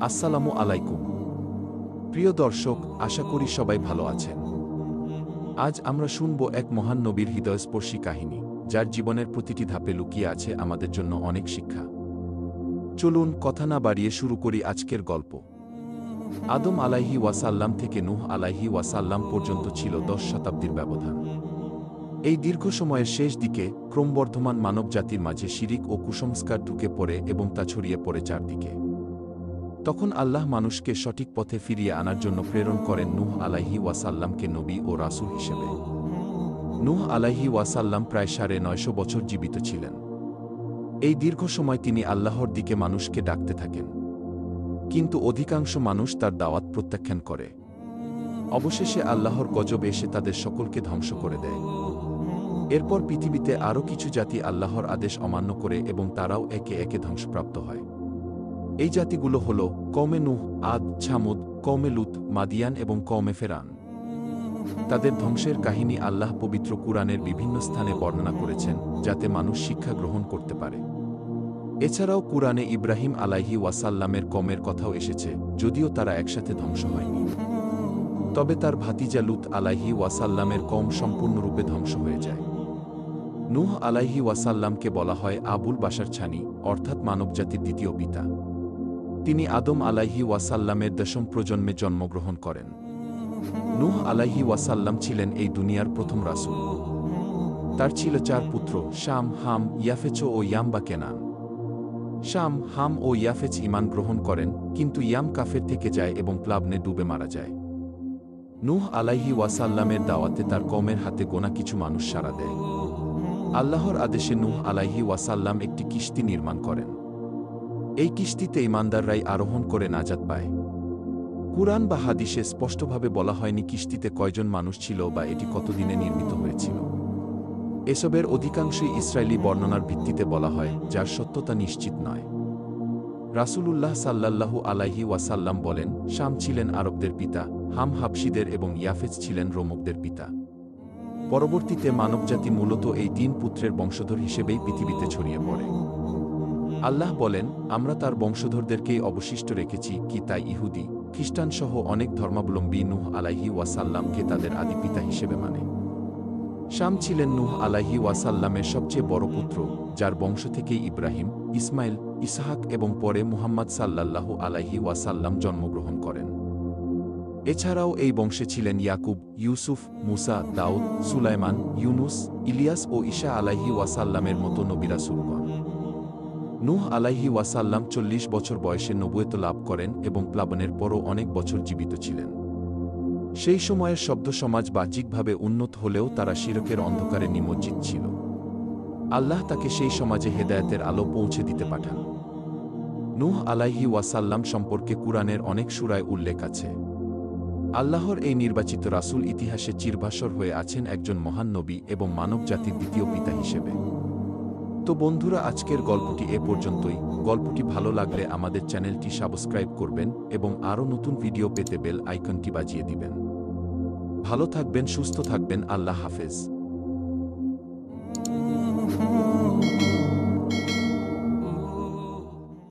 আসসালামু আলাইকুম প্রিয় দর্শক, আশা করি সবাই ভালো আছেন। আজ আমরা শুনব এক মহান নবীর হৃদয়স্পর্শী কাহিনী, যার জীবনের প্রতিটি ধাপে লুকিয়ে আছে আমাদের জন্য অনেক শিক্ষা। চলুন কথা না বাড়িয়ে শুরু করি আজকের গল্প। আদম আলাইহি ওয়াসাল্লাম থেকে নূহ আলাইহি ওয়াসাল্লাম পর্যন্ত ছিল 10 শতাব্দীর ব্যবধান। এই দীর্ঘ সময়ের শেষ দিকে ক্রমবর্ধমান মানবজাতির মাঝে শিরিক ও কুসংস্কার ঢুকে পড়ে এবং তা ছড়িয়ে পড়ে চারদিকে। তখন আল্লাহ মানুষকে সঠিক পথে ফিরিয়ে আনার জন্য প্রেরণ করেন নূহ আলাইহি ওয়াসাল্লামকে নবী ও রাসূল হিসেবে। নূহ আলাইহি ওয়াসাল্লাম প্রায় 950 বছর জীবিত ছিলেন। এই দীর্ঘ সময় তিনি আল্লাহর দিকে মানুষকে ডাকতে থাকেন, কিন্তু অধিকাংশ মানুষ তার দাওয়াত প্রত্যাখ্যান করে। অবশেষে আল্লাহর গজব এসে তাদের সকলকে ধ্বংস করে দেয়। এরপর পৃথিবীতে আরও কিছু জাতি আল্লাহর আদেশ অমান্য করে এবং তারাও একে একে ধ্বংসপ্রাপ্ত হয়। এই জাতিগুলো হল কওমে নূহ, আদ, ছামুদ, কওমে লূত, মাদিয়ান এবং কওমে ফেরান। তাদের ধ্বংসের কাহিনী আল্লাহ পবিত্র কুরআনের বিভিন্ন স্থানে বর্ণনা করেছেন, যাতে মানুষ শিক্ষা গ্রহণ করতে পারে। এছাড়াও কুরআনে ইব্রাহিম আলাইহি ওয়াসাল্লামের কওমের কথাও এসেছে, যদিও তারা একসাথে ধ্বংস হয়নি। তবে তার ভাতিজা লূত আলাইহি ওয়াসাল্লামের কওম সম্পূর্ণরূপে ধ্বংস হয়ে যায়। নূহ আলাইহি ওয়াসাল্লামকে বলা হয় আবুল বাশার ছানি, অর্থাৎ মানবজাতির দ্বিতীয় পিতা। তিনি আদম আলাইহি ওয়াসাল্লামের 10ম প্রজন্মে জন্মগ্রহণ করেন। নূহ আলাইহি ওয়াসাল্লাম ছিলেন এই দুনিয়ার প্রথম রাসূল। তার ছিল 4 পুত্র, শাম, হাম, ইয়াফেচ ও ইয়াম বা কেনান। শাম, হাম ও ইয়াফেচ ঈমান গ্রহণ করেন, কিন্তু ইয়াম কাফের থেকে যায় এবং প্লাবনে ডুবে মারা যায়। নূহ আলাইহি ওয়াসাল্লামের দাওয়াতে তার কওমের হাতে গোনা কিছু মানুষ সাড়া দেয়। আল্লাহর আদেশে নূহ আলাইহি ওয়াসাল্লাম একটি কিস্তি নির্মাণ করেন। এই কিস্তিতে ঈমানদাররাই আরোহণ করে নাজাত পায়। কুরআন বা হাদিসে স্পষ্টভাবে বলা হয়নি কিস্তিতে কয়জন মানুষ ছিল বা এটি কতদিনে নির্মিত হয়েছিল। এসবের অধিকাংশই ইসরায়েলি বর্ণনার ভিত্তিতে বলা হয়, যার সত্যতা নিশ্চিত নয়। রাসূলুল্লাহ সাল্লাল্লাহু আলাইহি ওয়াসাল্লাম বলেন, শাম ছিলেন আরবদের পিতা, হাম হাবশীদের এবং ইয়াফেচ ছিলেন রোমকদের পিতা। পরবর্তীতে মানবজাতি মূলত এই 3 পুত্রের বংশধর হিসেবেই পৃথিবীতে ছড়িয়ে পড়ে। আল্লাহ বলেন, আমরা তার বংশধরদেরকেই অবশিষ্ট রেখেছি, কি তাই ইহুদি, খ্রিস্টানসহ অনেক ধর্মাবলম্বী নূহ আলাইহি ওয়াসাল্লামকে তাদের আদি পিতা হিসেবে মানে। শাম ছিলেন নূহ আলাইহি ওয়াসাল্লামের সবচেয়ে বড় পুত্র, যার বংশ থেকেই ইব্রাহিম, ইসমাইল, ইসহাক এবং পরে মুহাম্মদ সাল্লাল্লাহু আলাইহি ওয়াসাল্লাম জন্মগ্রহণ করেন। এছাড়াও এই বংশে ছিলেন ইয়াকুব, ইউসুফ, মুসা, দাউদ, সুলাইমান, ইউনুস, ইলিয়াস ও ঈসা আলাইহি ওয়াসাল্লামের মতো নবী রাসূলগণ। নূহ আলাইহি ওয়াসাল্লাম 40 বছর বয়সে নবুয়ত লাভ করেন এবং প্লাবনের পরও অনেক বছর জীবিত ছিলেন। সেই সময়ের শব্দ সমাজ বাহ্যিকভাবে উন্নত হলেও তারা শিরকের অন্ধকারে নিমজ্জিত ছিল। আল্লাহ তাকে সেই সমাজে হেদায়েতের আলো পৌঁছে দিতে পাঠান। নূহ আলাইহি ওয়াসাল্লাম সম্পর্কে কুরআনের অনেক সূরায় উল্লেখ আছে। আল্লাহর এই নির্বাচিত রাসূল ইতিহাসে চিরভাস্বর হয়ে আছেন একজন মহান নবী এবং মানব জাতির দ্বিতীয় পিতা হিসেবে। তো বন্ধুরা, আজকের গল্পটি এ পর্যন্তই। গল্পটি ভালো লাগলে আমাদের চ্যানেলটি সাবস্ক্রাইব করবেন এবং আরও নতুন ভিডিও পেতে বেল আইকনটি বাজিয়ে দিবেন। ভালো থাকবেন, সুস্থ থাকবেন, আল্লাহ হাফেজ।